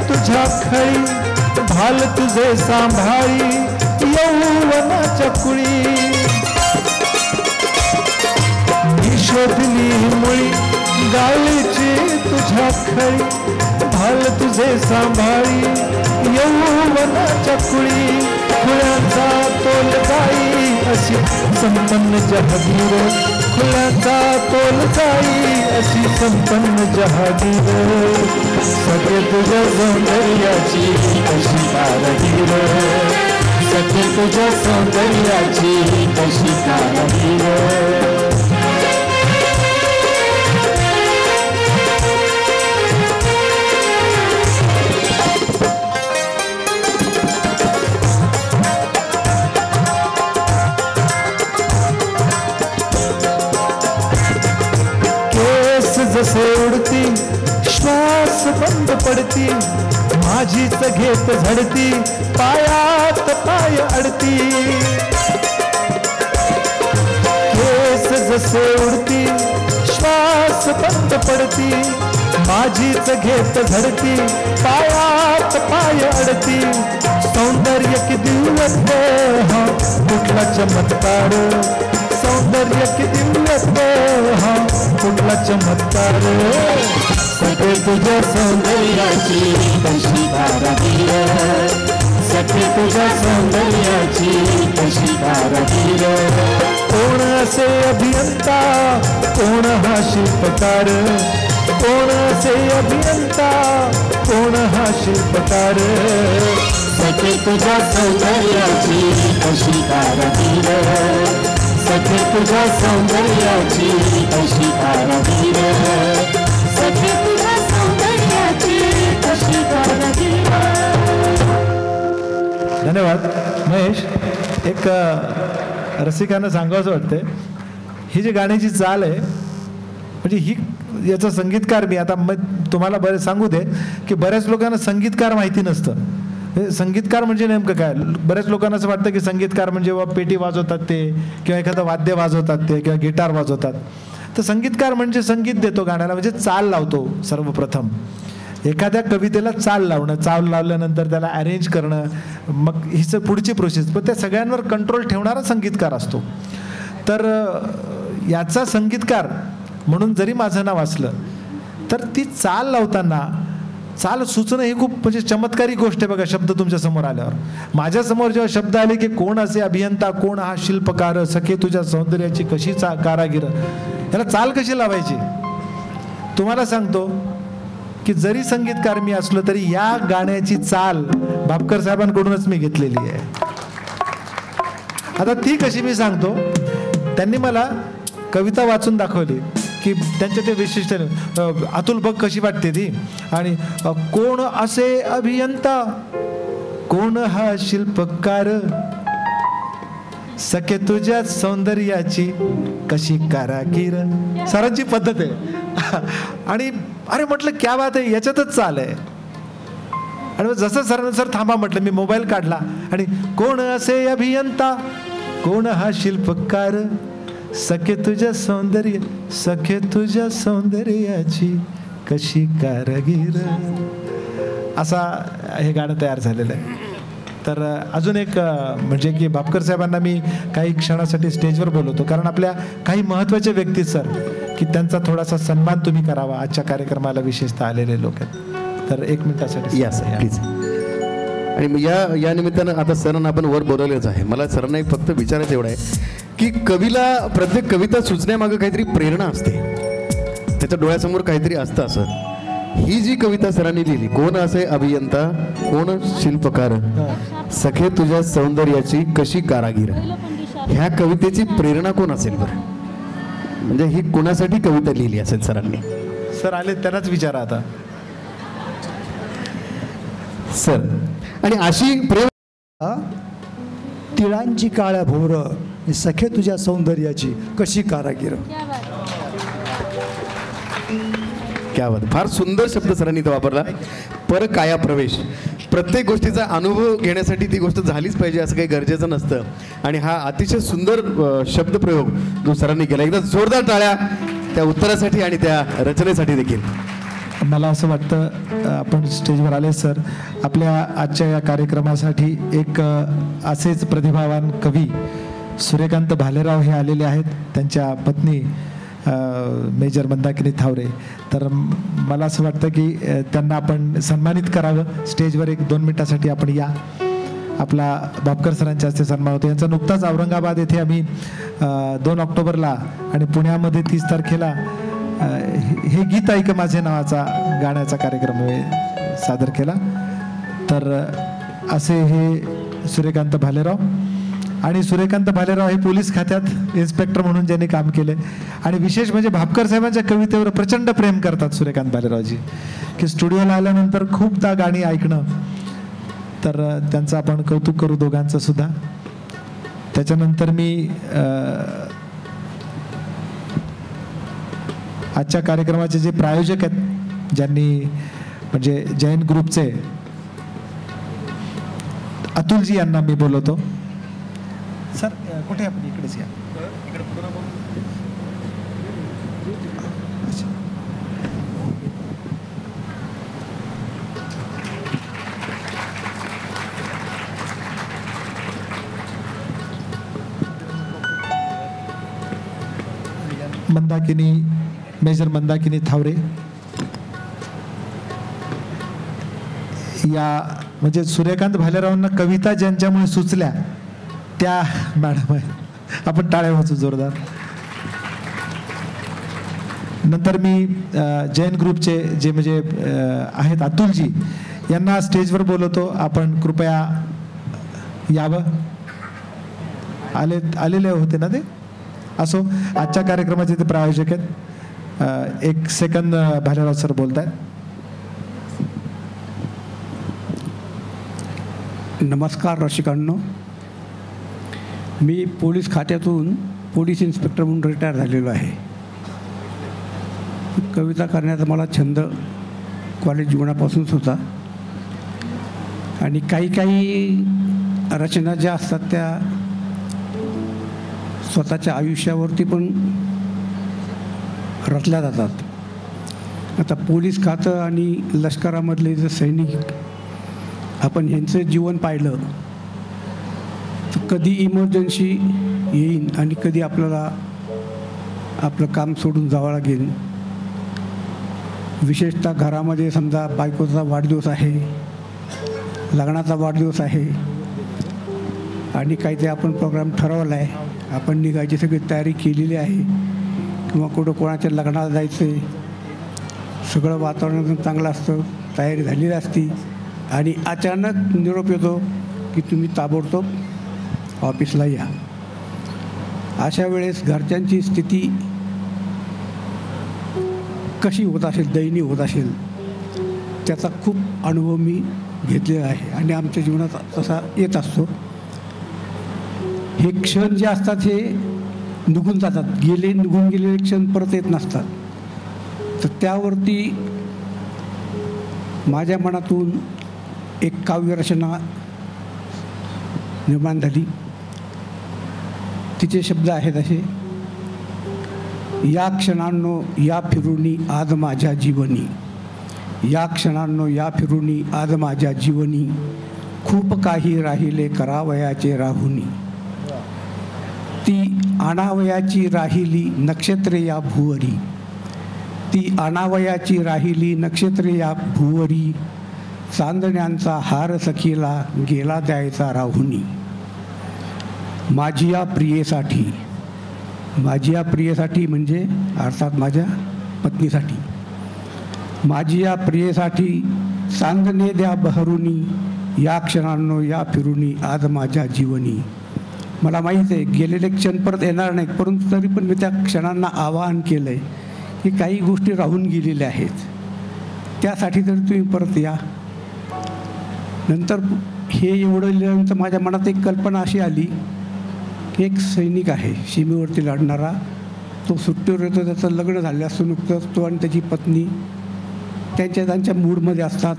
तुझ्या खळी भाल तुझे सांभाळी यौवनाच्या कुळी. मी शोधली मुळी गाळीची तुझ्या खळी भाल तुझे सांभाळी यौवनाच्या कुळी. खुळ्यांचा तोल जाई अशी संपन्न जहागीर, खुळ्यांचा तोल जाई अशी संपन्न जहागीर. सखे तुझ्या सौंदर्याची कशी कारागीर, सखे तुझ्या सौंदर्याची कशी कारागीर. जसे उडती श्वास बंद पडती, माझीच घेत झडती पायात पाय अडती. केस जसे उडती श्वास बंद पडती, माझीच घेत झडती पायात पाय अडती. सौंदर्य कि दिव्यत्व हा कुठला चमत्कार, सौंदर्य कि दिव्यत्व हा कुठला चमत्कार. सखे तुझ्या सौंदर्याची कशी कारागीर, सखे तुझ्या सौंदर्याची कशी कारागीर. कोण असे अभियंता कोण हा शिल्पकार, कोण असे अभियंता कोण हा शिल्पकार. सखे तुझ्या सौंदर्याची कशी कारागीर, सखे तुझ्या सौंदर्याची कशी कारागीर. सखे तुझ्या सौंदर्याची कशी कारागीर. धन्यवाद महेश. एक रसिकांना सांगावंसं वाटतंय, ही जी गाण्याची चाल आहे म्हणजे ही याचा संगीतकार मी आता तुम्हाला बरेच सांगू दे की बऱ्याच लोकांना संगीतकार माहिती नसतं. संगीतकार म्हणजे नेमकं काय, बऱ्याच लोकांना असं वाटतं की संगीतकार म्हणजे पेटी वाजवतात ते किंवा एखादं वाद्य वाजवतात ते किंवा गिटार वाजवतात. तर संगीतकार म्हणजे संगीत देतो गाण्याला, म्हणजे चाल लावतो. सर्वप्रथम एखाद्या कवितेला चाल लावणं, चाल लावल्यानंतर त्याला अरेंज करणं, मग हीच पुढची प्रोसेस, पण त्या सगळ्यांवर कंट्रोल ठेवणारा संगीतकार असतो. तर याचा संगीतकार म्हणून जरी माझं नाव असलं तर ती चाल लावताना चाल सुचणं ही खूप म्हणजे चमत्कारी गोष्ट आहे. बघा, शब्द तुमच्या समोर आल्यावर, माझ्या समोर जेव्हा शब्द आले की कोण असे अभियंता कोण हा शिल्पकार, सखे तुझ्या सौंदर्याची कशी कारागीर, याला चाल कशी लावायची तुम्हाला सांगतो की जरी संगीतकार मी असलो तरी या गाण्याची चाल भापकर साहेबांकडूनच मी घेतलेली आहे. आता ती कशी मी सांगतो, त्यांनी मला कविता वाचून दाखवली की त्यांच्या ते विशिष्ट अतुल बघ कशी वाटते ती, आणि कोण असे अभियंता कोण हा शिल्पकार, सखे तुझ्या सौंदर्याची कशी कारागीर. सरांची पद्धत आहे. आणि अरे म्हटलं क्या बात आहे, याच्यातच चाल आहे. आणि मग जसं सर थांबा म्हटलं, मी मोबाईल काढला आणि कोण असे अभियंता, कोण हा शिल्पकार, सखे तुझ्या सौंदर्य, सखे तुझ्या सौंदर्याची कशी कारागीर. असा हे गाणं तयार झालेलं आहे. तर अजून एक म्हणजे की भापकर साहेबांना मी काही क्षणासाठी स्टेजवर बोलवतो, कारण आपल्या काही महत्त्वाचे व्यक्ती सर की त्यांचा थोडासा सन्मान तुम्ही करावा. आजच्या कार्यक्रमाला विशेषतः आलेले लोक आहेत. तर 1 मिनिटासाठी या सर प्लीज. आणि या निमित्तानं आता सरांना आपण वर बोलवलेच आहे. मला सरांना एक फक्त विचारायचं एवढं आहे की कवीला प्रत्येक कविता सुचण्यामागं काहीतरी प्रेरणा असते, त्याच्या डोळ्यासमोर काहीतरी असतं. असं ही जी कविता सरांनी लिहिली, कोण असे अभियंता, कोण शिल्पकार, सखे तुझ्या सौंदर्याची कशी कारागीर, ह्या कवितेची प्रेरणा कोण असेल बरं? म्हणजे ही कोणासाठी कविता लिहिली असेल सरांनी? सर आले त्यांनाच विचारा आता सर. आणि अशी प्रेम तिळांची काळ्या भोर, सखे तुझ्या सौंदर्याची कशी कारागीर. क्या बात. फार सुंदर शब्द सरांनी इथं वापरला. परकाया प्रवेश. प्रत्येक गोष्टीचा अनुभव घेण्यासाठी ती गोष्ट झालीच पाहिजे असं काही गरजेचं नसतं. आणि हा अतिशय सुंदर शब्दप्रयोग जो सरांनी केला. एकदा जोरदार टाळ्या त्या उत्तरासाठी आणि त्या रचनेसाठी देखील. मला असं वाटतं आपण स्टेजवर आले सर, आपल्या आजच्या या कार्यक्रमासाठी एक असेच प्रतिभावान कवी सूर्यकांत भालेराव हे आलेले आहेत. त्यांच्या पत्नी मेजर मंदाकिनी थावरे. तर मला असं वाटतं की त्यांना आपण सन्मानित करावं. स्टेजवर 1-2 मिनिटासाठी आपण या. आपला भापकर सरांच्या हस्ते सन्मान होतो. यांचा नुकताच औरंगाबाद येथे आम्ही 2 ऑक्टोबरला आणि पुण्यामध्ये 30 तारखेला हे गीत ऐक माझे नावाचा गाण्याचा कार्यक्रम सादर केला. तर असे हे सूर्यकांत भालेराव. आणि सूर्यकांत भालेराव हे पोलीस खात्यात इन्स्पेक्टर म्हणून ज्यांनी काम केले. आणि विशेष म्हणजे भापकर साहेबांच्या कवितेवर प्रचंड प्रेम करतात सूर्यकांत भालेरावजी, की स्टुडिओला आल्यानंतर खूपदा गाणी ऐकणं. तर त्यांचं आपण कौतुक करू दोघांचं सुद्धा. त्याच्यानंतर मी आजच्या कार्यक्रमाचे जे प्रायोजक आहेत, ज्यांनी म्हणजे जैन ग्रुपचे अतुलजी यांना मी बोलवतो. सर कुठे आपण इकडेच या. मंदाकिनी, मेजर मंदाकिनी थावरे या म्हणजे सूर्यकांत भालेरावांना कविता ज्यांच्यामुळे सुचल्या त्या मॅडम आहे. आपण टाळ्या वाजवू जोरदार. नंतर मी जैन ग्रुपचे जे म्हणजे आहेत अतुलजी यांना स्टेजवर बोलवतो. आपण कृपया यावं. आलेले होते ना ते. असो, आजच्या कार्यक्रमाचे ते प्रायोजक आहेत. 1 सेकंद भालेराव सर बोलत आहेत. नमस्कार रसिकांनो. मी पोलीस खात्यातून पोलीस इन्स्पेक्टर म्हणून रिटायर झालेलो आहे. कविता करण्याचा मला छंद कॉलेज जीवनापासूनच होता. आणि काही रचना ज्या असतात त्या स्वतःच्या आयुष्यावरती पण रचल्या जातात. आता पोलीस खातं आणि लष्करामधले जे सैनिक, आपण ह्यांचं जीवन पाहिलं तर कधी इमर्जन्सी येईन आणि कधी आपल्याला आपलं काम सोडून जावं लागेल. विशेषतः घरामध्ये समजा बायकोचा वाढदिवस आहे, लग्नाचा वाढदिवस आहे आणि काही ते आपण प्रोग्राम ठरवला आहे, आपण निघायची सगळी तयारी केलेली आहे किंवा कुठं कोणाच्या लग्नाला जायचं आहे, सगळं वातावरण चांगलं असतं, तयारी झालेली असती आणि अचानक निरोप येतो की तुम्ही ताबडतोब ऑफिसला या. अशा वेळेस घरच्यांची स्थिती कशी होत असेल, दयनीय होत असेल, त्याचा खूप अनुभव मी घेतलेला आहे आणि आमच्या जीवनात तसा येत असतो. हे क्षण जे असतात हे निघून जातात, निघून गेलेले क्षण परत येत नसतात. तर त्यावरती माझ्या मनातून एक काव्यरचना निर्माण झाली. तिचे शब्द आहेत असे: या क्षणांनो या फिरुनी आज माझ्या जीवनी, या क्षणांनो या फिरुनी आज माझ्या जीवनी, खूप काही राहिले करावयाचे राहुनी. ती आणावयाची राहिली नक्षत्रे या भुवरी, ती आणावयाची राहिली नक्षत्रे या भुवरी, चांदण्यांचा हार सखीला गेला द्यायचा राहुनी. माझी या प्रियेसाठी, माझी या प्रियेसाठी म्हणजे अर्थात माझ्या पत्नीसाठी, माझी या प्रियेसाठी चांदणे द्या बहरुनी, या क्षणांनो या फिरुनी आज माझ्या जीवनी. मला माहीत आहे गेलेले क्षण परत येणार नाहीत, परंतु तरी पण मी त्या क्षणांना आवाहन केलं आहे की काही गोष्टी राहून गेलेल्या आहेत, त्यासाठी तरी तुम्ही परत या. नंतर हे एवढं लिहिल्यानंतर माझ्या मनात एक कल्पना अशी आली की एक सैनिक आहे सीमेवरती लढणारा, तो सुट्टीवर येतो, त्याचं लग्न झालं असतं नुकतंच, तो आणि त्याची पत्नी त्यांच्या मूडमध्ये असतात.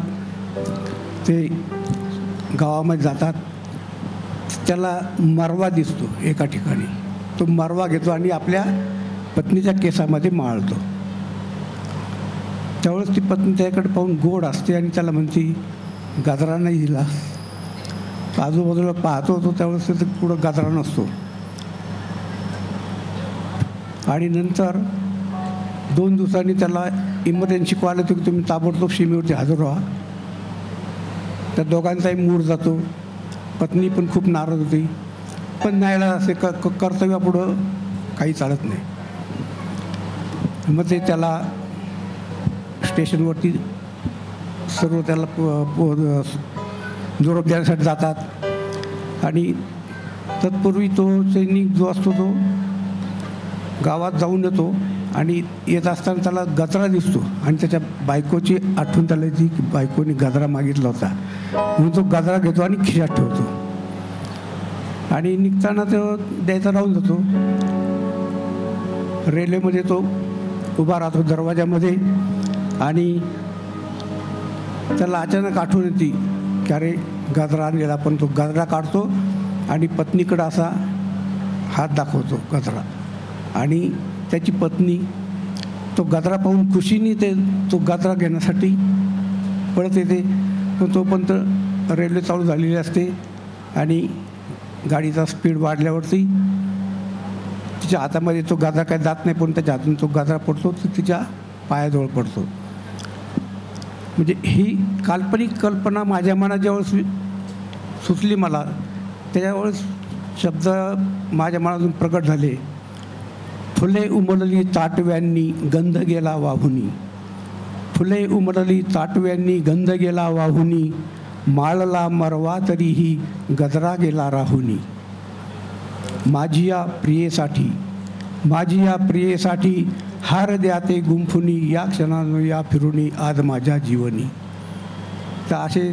ते गावामध्ये जातात, त्याला मरवा दिसतो एका ठिकाणी, तो मरवा घेतो आणि आपल्या पत्नीच्या केसामध्ये माळतो. त्यावेळेस ती पत्नी त्याकडे पाहून गोड असते आणि त्याला म्हणते गाजरा नाही दिला. आजूबाजूला पाहतो तो, त्यावेळेस त्याचं पुढं गाजरा नसतो. आणि नंतर 2 दिवसांनी त्याला इमर्जन्सी कॉल येतो की तुम्ही ताबडतोब सीमेवरती हजर व्हा. त्या दोघांचाही मूड जातो. पत्नी पण खूप नाराज होती, पण न्यायला असे कर्तव्यापुढं काही चालत नाही. मग ते त्याला स्टेशनवरती सर्व त्याला निरोप देण्यासाठी जातात. आणि तत्पूर्वी तो सैनिक जो असतो तो गावात जाऊन येतो आणि येत असताना त्याला गजरा दिसतो आणि त्याच्या बायकोची आठवण त्याला येते की बायकोने गजरा मागितला होता, म्हणून तो गजरा घेतो आणि खिशात ठेवतो. आणि निघताना तो द्यायचा राहून जातो. रेल्वेमध्ये तो उभा राहतो दरवाजामध्ये आणि त्याला अचानक आठवण येते की अरे गजरा आणलेला. पण तो गजरा काढतो आणि पत्नीकडं असा हात दाखवतो गजरा, आणि त्याची पत्नी तो गजरा पाहून खुशीने तो गजरा घेण्यासाठी पळत येते. पण तोपर्यंत रेल्वे चालू झालेली असते आणि गाडीचा स्पीड वाढल्यावरती तिच्या हातामध्ये तो गजरा काही जात नाही, पण त्याच्या हातून तो गजरा पडतो, तो तिच्या पायाजवळ पडतो. म्हणजे ही काल्पनिक कल्पना माझ्या मनात ज्यावेळेस सुचली मला, त्यावेळेस शब्द माझ्या मनातून प्रकट झाले. फुले उमलली ताटव्यांनी गंध गेला वाहुनी, फुले उमलली ताटव्यांनी गंध गेला वाहुनी, माळला मरवा तरीही गजरा गेला राहुनी. माझी या प्रियेसाठी, माझी या प्रियेसाठी हार द्या ते गुंफुनी, या क्षणानं या फिरुनी आज माझ्या जीवनी. तर असे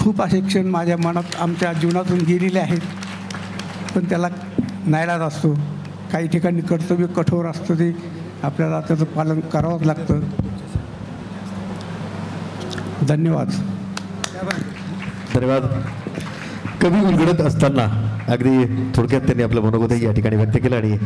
खूप असे क्षण माझ्या मनात आमच्या जीवनातून गेलेले आहेत, पण त्याला नाईलाज असतो. काही ठिकाणी कर्तव्य कठोर असतं, ते आपल्याला त्याचं पालन करावंच लागतं. धन्यवाद. धन्यवाद. कवी उलगडत असताना अगदी थोडक्यात त्यांनी आपलं मनोगत या ठिकाणी व्यक्त केलं आणि